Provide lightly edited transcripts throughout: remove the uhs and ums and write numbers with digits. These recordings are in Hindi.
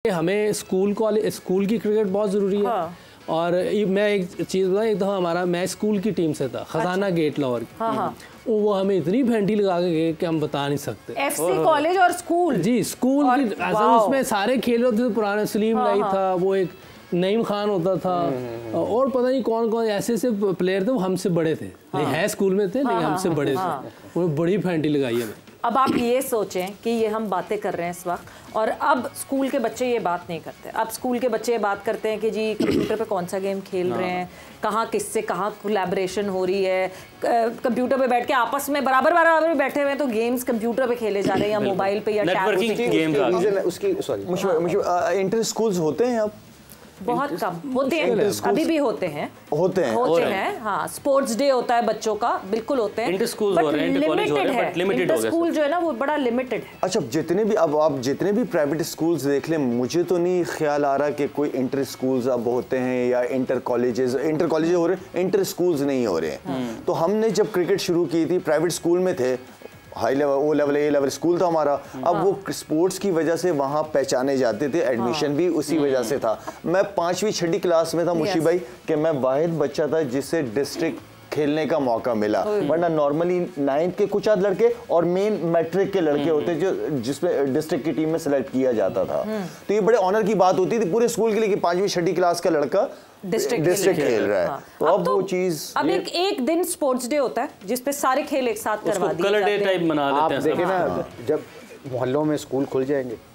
हमें स्कूल की क्रिकेट बहुत ज़रूरी है। हाँ। और मैं एक चीज़ बताऊँ, एक दफ़ा हमारा मैच स्कूल की टीम से था, खजाना गेट लाहौर की। हाँ। वो हमें इतनी भेंटी लगा के गए कि हम बता नहीं सकते। एफसी कॉलेज और स्कूल जी, स्कूल की उसमें सारे खेल होते थे पुराने। सलीम लाई था, वो एक नईम खान होता था, और पता नहीं कौन कौन ऐसे ऐसे प्लेयर थे, वो हमसे बड़े थे। है स्कूल में थे लेकिन हमसे बड़े थे। वो बड़ी भेंटी लगाई हमें। अब आप ये सोचें कि ये हम बातें कर रहे हैं इस वक्त, और अब स्कूल के बच्चे ये बात नहीं करते। अब स्कूल के बच्चे ये बात करते हैं कि जी कंप्यूटर पे कौन सा गेम खेल रहे हैं, कहाँ किससे कहाँ कोलैबोरेशन हो रही है, कंप्यूटर पे बैठ के आपस में बराबर बैठे हुए हैं तो गेम्स कंप्यूटर पे खेले जा रहे हैं या मोबाइल पे या टैब। उसकी सॉरी इंटर स्कूल्स होते हैं अब बहुत कम होते हैं, अभी भी होते हैं। हाँ, स्पोर्ट्स डे होता है बच्चों का, बिल्कुल होते हैं। इंटर स्कूल जो है ना वो बड़ा लिमिटेड है। अच्छा, जितने भी अब आप जितने भी प्राइवेट स्कूल्स देख लें, मुझे तो नहीं ख्याल आ रहा कि कोई इंटर स्कूल्स अब होते हैं या इंटर कॉलेजेस हो रहे हैं, इंटर स्कूल्स नहीं हो रहे हैं। तो हमने जब क्रिकेट शुरू की थी प्राइवेट स्कूल में थे, high level O level A level school था हमारा। अब वो स्पोर्ट्स की वजह से वहाँ पहचाने जाते थे, एडमिशन भी उसी वजह से था। मैं 5वीं 6वीं क्लास में था मुशी भाई कि मैं वाहिद बच्चा था जिससे डिस्ट्रिक्ट खेलने का मौका मिला, वरना नॉर्मली 9th के कुछ आध लड़के और मेन मैट्रिक के लड़के होते जो जिसमें डिस्ट्रिक्ट की टीम में सेलेक्ट किया जाता था। तो ये बड़े ऑनर की बात होती थी पूरे स्कूल के लिए कि 5वीं 6वीं क्लास का लड़का डिस्ट्रिक्ट खेल रहा है। तो अब वो चीज अब एक दिन स्पोर्ट्स डे होता है जिसपे सारे खेल एक साथ करवा दिए कलर डे टाइप मना लेते हैं। आप देखें ना, जब मोहल्लों में स्कूल खुल जाएंगे,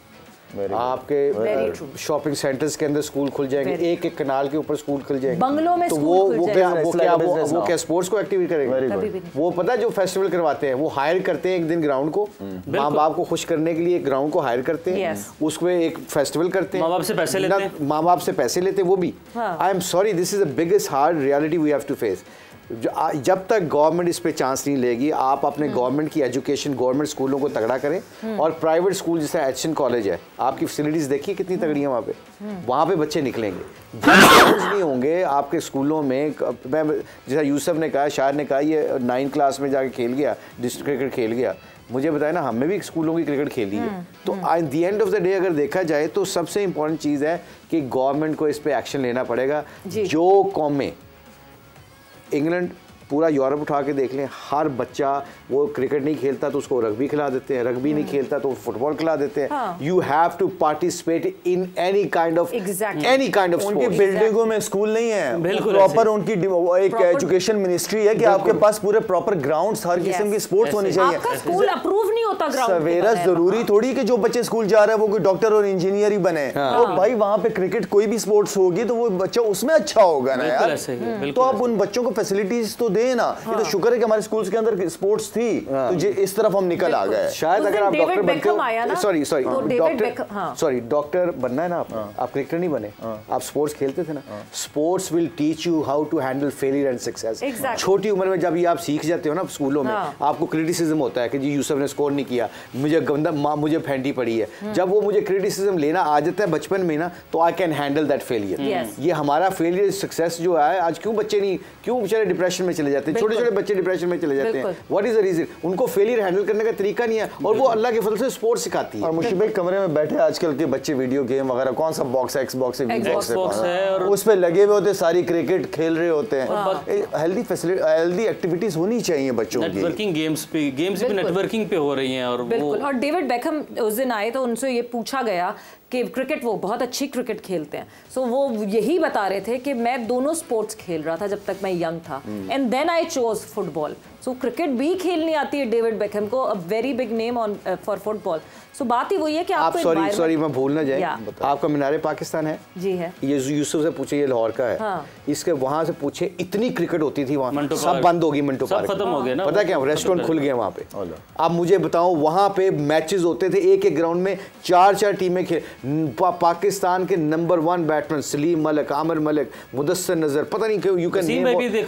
आपके शॉपिंग सेंटर्स के अंदर स्कूल खुल जाएंगे, एक एक कनाल के ऊपर स्कूल खुल जाएंगे, बंगलों में तो वो क्या स्पोर्ट्स को एक्टिवेट करेंगे? वो पता है जो फेस्टिवल करवाते हैं वो हायर करते हैं एक दिन ग्राउंड को, माँ बाप को खुश करने के लिए एक ग्राउंड को हायर करते हैं, उसमें एक फेस्टिवल करते हैं, माँ बाप से पैसे लेते हैं वो भी। I am sorry, this is the biggest hard reality we have to face. जब तक गवर्नमेंट इस पे चांस नहीं लेगी, आप अपने गवर्नमेंट की एजुकेशन गवर्नमेंट स्कूलों को तगड़ा करें, और प्राइवेट स्कूल जैसे एचएन कॉलेज है, आपकी फैसिलिटीज देखिए कितनी तगड़ी है वहाँ पे बच्चे निकलेंगे। जब नहीं होंगे आपके स्कूलों में, मैं जैसा यूसुफ ने कहा, शायर ने कहा, ये 9th क्लास में जाके खेल गया, डिस्ट्रिक्ट क्रिकेट खेल गया, मुझे बताया ना हमने भी स्कूलों की क्रिकेट खेली है। तो at the end of the day अगर देखा जाए तो सबसे इंपॉर्टेंट चीज़ है कि गवर्नमेंट को इस पर एक्शन लेना पड़ेगा। जो कौमें, इंग्लैंड, पूरा यूरोप उठा के देख लें, हर बच्चा वो क्रिकेट नहीं खेलता तो उसको रग्बी खिला देते हैं, रग्बी नहीं खेलता तो फुटबॉल खिला देते हैं। You have to participate in any kind of उनकी बिल्डिंगों में स्कूल नहीं है, प्रॉपर उनकी एक एजुकेशन मिनिस्ट्री है कि आपके पास पूरे प्रॉपर ग्राउंड्स, हर किस्म की स्पोर्ट्स होनी चाहिए। आपका स्कूल अप्रूव नहीं होता ग्राउंड, सवेरा जरूरी थोड़ी कि जो बच्चे स्कूल जा रहे हैं वो कोई डॉक्टर और इंजीनियर ही बने। तो भाई वहाँ पे क्रिकेट कोई भी स्पोर्ट्स होगी तो वो बच्चा उसमें अच्छा होगा ना यार। तो आप उन बच्चों को फैसिलिटीज तो देना। ये तो शुक्र है कि हमारे स्कूल्स के अंदर स्पोर्ट्स थी, तो इस तरफ हम निकल आ गए। शायद अगर आप डॉक्टर बनते हो, डॉक्टर बनना है ना, आप क्रिकेटर नहीं बने, आप स्पोर्ट्स खेलते थे ना, sports will teach you how to handle failure and success. छोटी उम्र में जब ये आप सीख जाते हो ना स्कूलों में, आपको क्रिटिसिज्म होता है कि जी यूसुफ ने स्कोर नहीं किया, मुझे गंदा मुझे फेंटी पड़ी है। जब वो मुझे क्रिटिसिज्म लेना आ जाता है बचपन में ना, तो I can handle that failure. ये हमारा फेलियर सक्सेस जो है आज, क्यों बेचारे डिप्रेशन में चले जाते हैं, छोटे छोटे बच्चे डिप्रेशन में चले जाते हैं। What is the reason? उनको फेलियर हैंडल करने का तरीका नहीं है, और वो अल्लाह के फजल से स्पोर्ट्स सिखाती है। और मुश्किल भाई कमरे में बैठे आजकल के बच्चे वीडियो गेम वगैरह, कौन सा बॉक्स है, एक्सबॉक्स है, वीबॉक्स है, और उस पे लगे हुए होते, सारी क्रिकेट खेल रहे होते हैं। हेल्दी एक्टिविटीज होनी चाहिए बच्चों की। नेटवर्किंग गेम्स भी नेटवर्किंग पे हो रही हैं। और बिल्कुल, और डेविड बेकहम उस दिन आए तो उनसे ये पूछा गया कि क्रिकेट, वो बहुत अच्छी क्रिकेट खेलते हैं, सो वो यही बता रहे थे कि मैं दोनों स्पोर्ट्स खेल रहा था जब तक मैं यंग था, and then I chose football. So cricket भी खेलनी आती है डेविड बेकहम को, a very big name on for football. So बात ही वही है कि आप सॉरी मैं भूल ना जाए, आपका मीनारे पाकिस्तान है जी, है, ये यूसुफ से पूछे, ये लाहौर का है, इसके वहां से पूछे, इतनी क्रिकेट होती थी वहां, सब बंद हो गई, मिंटो पार्क खत्म हो गया ना, पता क्या, रेस्टोरेंट खुल गए वहां पे। अब मुझे बताओ, वहां पे मैचेस होते थे, एक एक ग्राउंड में 4-4 टीमें खेल। पाकिस्तान के नंबर 1 बैट्समैन सलीम मलिक, आमिर मलिक, मुदस्सिर नजर, पता नहीं क्यों, यू कैन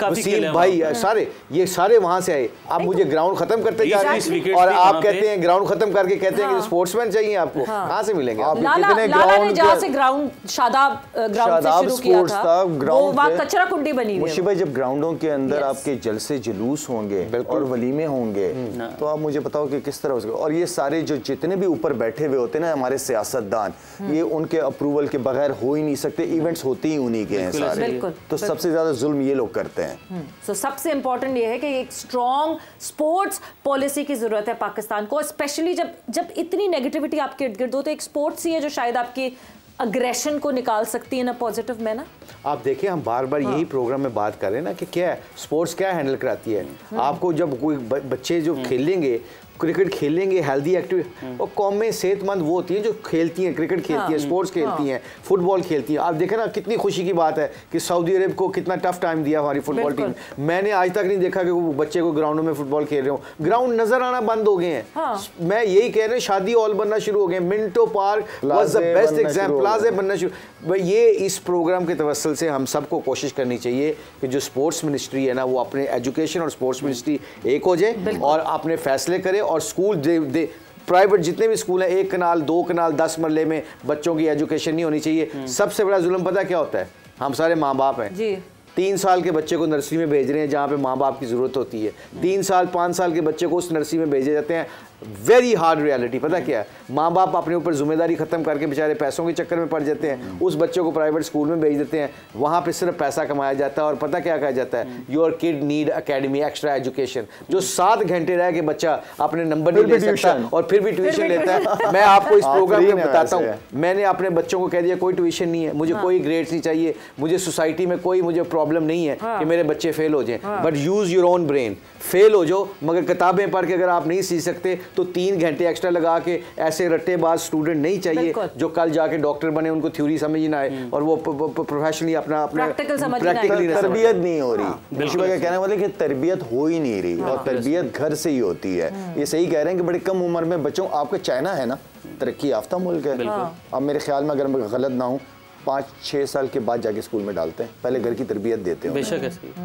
वसीम भाई, सारे वहां से आए। अब मुझे ग्राउंड खत्म करते जा रहे हैं, और आप कहते हैं ग्राउंड खत्म करके कहते हैं कि स्पोर्ट्समैन चाहिए आपको। कहाँ से मिलेंगे आप? लाला ने जहाँ से ग्राउंड शादाब ग्राउंड से शुरू किया था, वो वहाँ कचरा कुंडी बनी हुई है। मुशी भाई, जब ग्राउंडों के अंदर आपके जलसे जुलूस होंगे और वलीमे होंगे, तो आप मुझे बताओ कि किस तरह हो। और ये सारे जो जितने भी ऊपर बैठे हुए होते हैं ना हमारे सियासतदान, ये उनके अप्रूवल के बगैर हो ही नहीं सकते, इवेंट्स होते ही उन्हीं के हैं सारे, तो सबसे ज्यादा जुल्म ये लोग करते हैं। तो सबसे इंपॉर्टेंट ये है कि एक स्ट्रॉन्ग स्पोर्ट्स पॉलिसी की जरूरत है पाकिस्तान को, स्पेशली जब इतनी नेगेटिविटी आपके इर्द गिर्द हो, तो एक स्पोर्ट्स ही है जो शायद आपकी अग्रेशन को निकाल सकती है ना पॉजिटिव में ना। आप देखिए हम बार बार यही प्रोग्राम में बात कर रहे हैं ना कि क्या है स्पोर्ट्स क्या हैंडल कराती है। आपको जब कोई बच्चे जो खेलेंगे, क्रिकेट खेलेंगे, हेल्दी एक्टिव, और कौम में सेहतमंद वो होती हैं जो खेलती हैं, क्रिकेट खेलती हैं, स्पोर्ट्स खेलती हैं, फुटबॉल खेलती हैं। आप देखें ना कितनी खुशी की बात है कि सऊदी अरब को कितना टफ टाइम दिया हमारी फुटबॉल टीम। मैंने आज तक नहीं देखा कि वो बच्चे को ग्राउंडों में फुटबॉल खेल रहे हो, ग्राउंड नजर आना बंद हो गए हैं। मैं यही कह रहा हूँ, शादी हॉल बनना शुरू हो गए, Minto Park was the best example, प्लाजे बनना शुरू। ये इस प्रोग्राम के तवस्सुल से हम सबको कोशिश करनी चाहिए कि जो स्पोर्ट्स मिनिस्ट्री है ना, वो अपने एजुकेशन और स्पोर्ट्स मिनिस्ट्री एक हो जाए और अपने फैसले करे, और स्कूल प्राइवेट जितने भी स्कूल हैं, 1 कनाल 2 कनाल 10 मरले में बच्चों की एजुकेशन नहीं होनी चाहिए। सबसे बड़ा जुल्म पता क्या होता है, हम सारे माँ बाप हैं जी। 3 साल के बच्चे को नर्सरी में भेज रहे हैं जहाँ पे माँ बाप की ज़रूरत होती है। 3 साल 5 साल के बच्चे को उस नर्सरी में भेजे जाते हैं। वेरी हार्ड रियलिटी पता क्या है, माँ बाप अपने ऊपर जिम्मेदारी खत्म करके बेचारे पैसों के चक्कर में पड़ जाते हैं, उस बच्चे को प्राइवेट स्कूल में भेज देते हैं, वहाँ पे सिर्फ पैसा कमाया जाता है। और पता क्या कहा जाता है, your kid need academy extra education. जो 7 घंटे रह के बच्चा अपने नंबर नहीं ले सकता और फिर भी ट्यूशन लेता है। मैं आपको इस प्रोग्राम में बताता हूँ, मैंने अपने बच्चों को कह दिया कोई ट्यूशन नहीं है, मुझे कोई ग्रेड्स नहीं चाहिए, मुझे सोसाइटी में कोई मुझे प्रॉब्लम नहीं है कि मेरे बच्चे फेल हो जाएं, but use your own brain. Fail हो जाओ, मगर किताबें पढ़ के अगर आप नहीं सीख सकते तो 3 घंटे एक्स्ट्रा लगा के, ऐसे रट्टेबाज स्टूडेंट नहीं चाहिए जो कल जाके डॉक्टर बने, उनको थ्योरी समझ ही ना आए और वो प्रोफेशनली अपना प्रैक्टिकली तरबियत नहीं हो रही। बिल्कुल क्या कहना मतलब कि तरबियत हो ही नहीं रही, और तरबियत घर से ही होती है। ये सही कह रहे हैं कि बड़ी कम उम्र में बच्चों, आपका चाइना है ना तरक्की याफ्ता मुल्क है, अब मेरे ख्याल में अगर मैं गलत ना हूँ 5-6 साल के बाद जाके स्कूल में डालते हैं, पहले घर की तरबियत देते हैं।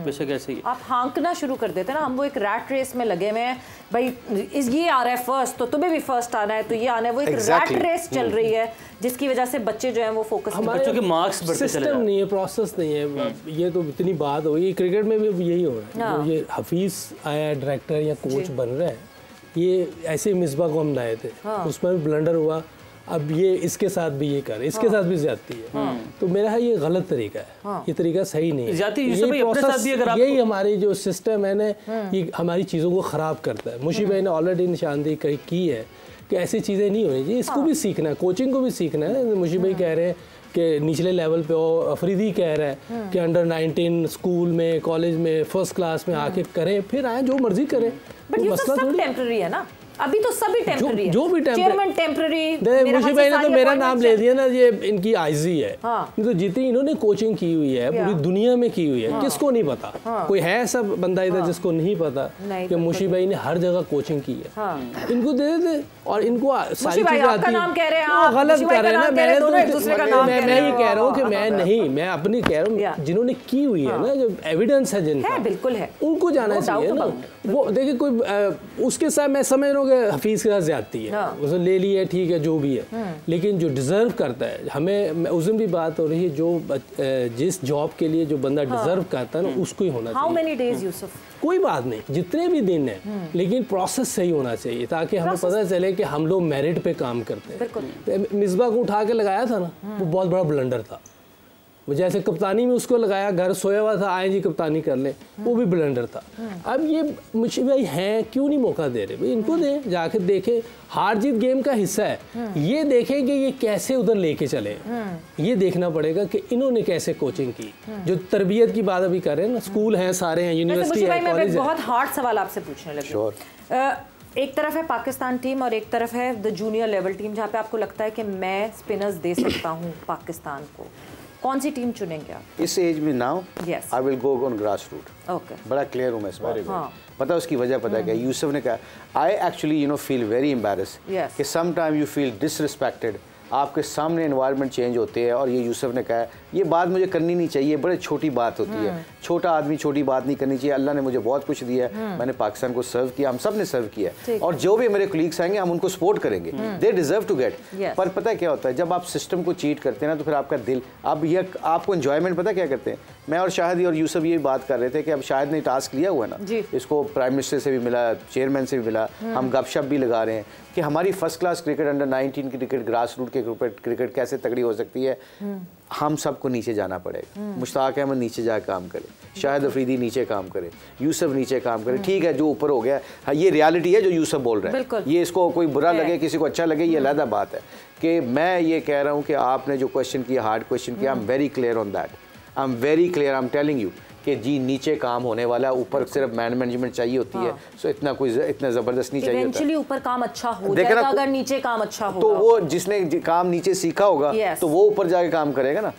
बेशक ऐसे ही आप हाँकना शुरू कर देते हैं ना। हम वो एक रैट रेस में लगे हुए हैं, भाई ये आ रहा है फर्स्ट तो तुम्हें भी फर्स्ट आना है, तो ये आना है, वो एक रैट रेस चल रही है जिसकी वजह से बच्चे जो हैं वो फोकस नहीं, बच्चों के मार्क्स बढ़ते चले जा रहे हैं। नहीं है, प्रोसेस नहीं है। ये तो इतनी बात हो गई, क्रिकेट में भी यही हो रहा है। ये हफीज आया डायरेक्टर या कोच बन रहा है, ये ऐसे मिसबा को हम लाए थे, उसमें भी ब्लंडर हुआ, अब ये इसके साथ भी ये कर, इसके साथ भी ज्यादती है। तो मेरा ये गलत तरीका है, ये तरीका सही नहीं है। यही हमारी जो सिस्टम है ना, ये हमारी चीज़ों को ख़राब करता है। मुशी भाई ने ऑलरेडी निशानदेही की है कि ऐसी चीज़ें नहीं होनी चाहिए। इसको भी सीखना है, कोचिंग को भी सीखना है। मुशी भाई कह रहे हैं कि निचले लेवल पे हो, अफरीदी कह रहा है कि अंडर 19 स्कूल में, कॉलेज में, फर्स्ट क्लास में आके करें, फिर आए जो मर्जी करें। बट ये तो सब टेम्पररी है ना, अभी तो सभी टेम्पररी है, जो भी चेयरमैन टेम्पररी। मुशी भाई ने तो मेरा नाम ले दिया ना, ये इनकी आईजी है। तो जितनी इन्होंने कोचिंग की हुई है पूरी दुनिया में की हुई है, किसको नहीं पता? कोई है ऐसा बंदा इधर जिसको नहीं पता कि मुशी भाई ने हर जगह कोचिंग की है? इनको दे देते और इनको सारी चीजें आती हैं। गलत कर रहे हैं ना, मैं ये कह रहा हूँ कि मैं नहीं, मैं अपनी कह रहा हूँ जिन्होंने की हुई है ना, जो एविडेंस है जिनका, बिल्कुल है, उनको जाना चाहिए ना। वो देखिए कोई उसके साथ मैं समझ रहा हूँ हफीज के साथ ज्यादती है, उसने ले ली है, ठीक है जो भी है, लेकिन जो डिजर्व करता है, हमें उस दिन भी बात हो रही है, जो जिस जॉब के लिए जो बंदा डिजर्व करता है ना, उसको ही होना चाहिए। How many days Yusuf? कोई बात नहीं, जितने भी दिन है, लेकिन प्रोसेस सही होना चाहिए ताकि हमें पता चले कि हम लोग मेरिट पे काम करते हैं। मिसबा को उठा के लगाया था ना, वो बहुत बड़ा ब्लंडर था। वो जैसे कप्तानी में उसको लगाया, घर सोया हुआ था, आए जी कप्तानी कर ले, वो भी ब्लंडर था। अब ये मुझे भाई हैं, क्यों नहीं मौका दे रहे भाई? इनको दें, जाके देखें, हार जीत गेम का हिस्सा है। ये देखें कि ये कैसे उधर लेके चले, ये देखना पड़ेगा कि इन्होंने कैसे कोचिंग की। जो तरबियत की बात अभी कर रहे हैं ना, स्कूल हैं, सारे हैं, यूनिवर्सिटी है, कॉलेज है। बहुत हार्ड सवाल आपसे पूछने लगे। एक तरफ है पाकिस्तान टीम और एक तरफ है द जूनियर लेवल टीम, जहाँ पे आपको लगता है कि मैं स्पिनर्स दे सकता हूँ पाकिस्तान को, कौन सी टीम चुनेंगे आप इस एज में? Now I will go on grass root. Okay, बड़ा क्लियर हूँ मैं इस बारे में। पता उसकी वजह पता है क्या? यूसुफ ने कहा, I actually feel very embarrass कि some time you feel disrespected. आपके सामने एनवायरनमेंट चेंज होते हैं, और ये यूसुफ ने कहा ये बात मुझे करनी नहीं चाहिए, बड़े छोटी बात होती है, छोटा आदमी छोटी बात नहीं करनी चाहिए। अल्लाह ने मुझे बहुत कुछ दिया है, मैंने पाकिस्तान को सर्व किया, हम सब ने सर्व किया, और जो भी मेरे कलीग्स आएंगे हम उनको सपोर्ट करेंगे, दे डिजर्व टू गेट। पर पता है क्या होता है, जब आप सिस्टम को चीट करते हैं ना, तो फिर आपका दिल, अब ये आपको एंजॉयमेंट पता क्या करते हैं? मैं और शाहिद और यूसुफ ये बात कर रहे थे कि अब शाहिद ने टास्क लिया हुआ है ना, इसको प्राइम मिनिस्टर से भी मिला, चेयरमैन से भी मिला, हम गपशप भी लगा रहे हैं, कि हमारी first class cricket, under 19 cricket, grass root के क्रिकेट कैसे तगड़ी हो सकती है, हम सबको नीचे जाना पड़ेगा। मुश्ताक अहमद नीचे जाकर काम करे, शाहिद अफरीदी नीचे काम करे, यूसुफ नीचे काम करे, ठीक है जो ऊपर हो गया। हाँ, ये रियलिटी है जो यूसुफ बोल रहे हैं, ये इसको कोई बुरा लगे किसी को अच्छा लगे, ये अलग बात है। कि मैं ये कह रहा हूँ कि आपने जो क्वेश्चन किया, हार्ड क्वेश्चन किया, I am very clear on that, I am very clear, I am telling you कि जी नीचे काम होने वाला, ऊपर सिर्फ मैनेजमेंट चाहिए होती है। सो इतना ज़बरदस्त नहीं चाहिए होता। इवेंचुअली ऊपर काम अच्छा हो जाएगा अगर नीचे काम अच्छा होगा। तो वो जिसने काम नीचे सीखा होगा तो वो ऊपर जाके काम करेगा ना,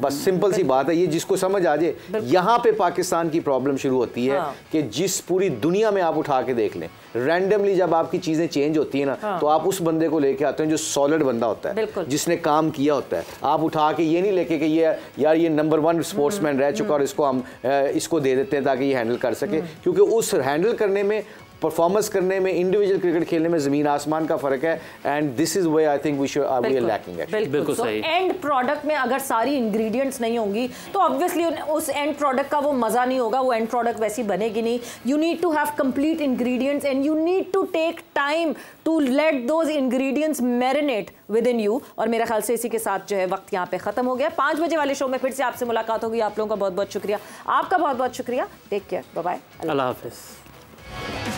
बस सिंपल सी बात है। ये जिसको समझ आ जाए, यहाँ पे पाकिस्तान की प्रॉब्लम शुरू होती है कि जिस पूरी दुनिया में आप उठा के देख लें, रैंडमली जब आपकी चीज़ें चेंज होती है ना, तो आप उस बंदे को लेके आते हैं जो सॉलिड बंदा होता है, जिसने काम किया होता है। आप उठा के ये नहीं लेके कि ये यार ये नंबर 1 स्पोर्ट्समैन रह चुका और इसको हम इसको दे देते हैं ताकि ये हैंडल कर सके, क्योंकि उस हैंडल करने में, परफॉर्मेंस करने में, इंडिविजुअल क्रिकेट खेलने में ज़मीन आसमान का फ़र्क है। And this is way I think we should we are lacking actually. बिल्कुल सही। एंड प्रोडक्ट में अगर सारी इंग्रेडिएंट्स नहीं होंगी तो ऑब्वियसली उस एंड प्रोडक्ट का वो मज़ा नहीं होगा, वो एंड प्रोडक्ट वैसी बनेगी नहीं। You need to have complete ingredients and you need to take time to let those ingredients marinate within you. और मेरे ख्याल से इसी के साथ जो है वक्त यहाँ पे ख़त्म हो गया। 5 बजे वाले शो में फिर से आपसे मुलाकात होगी। आप लोगों का बहुत बहुत शुक्रिया, आपका बहुत बहुत शुक्रिया। टेक केयर, बाय बाय, अल्लाह हाफिज़।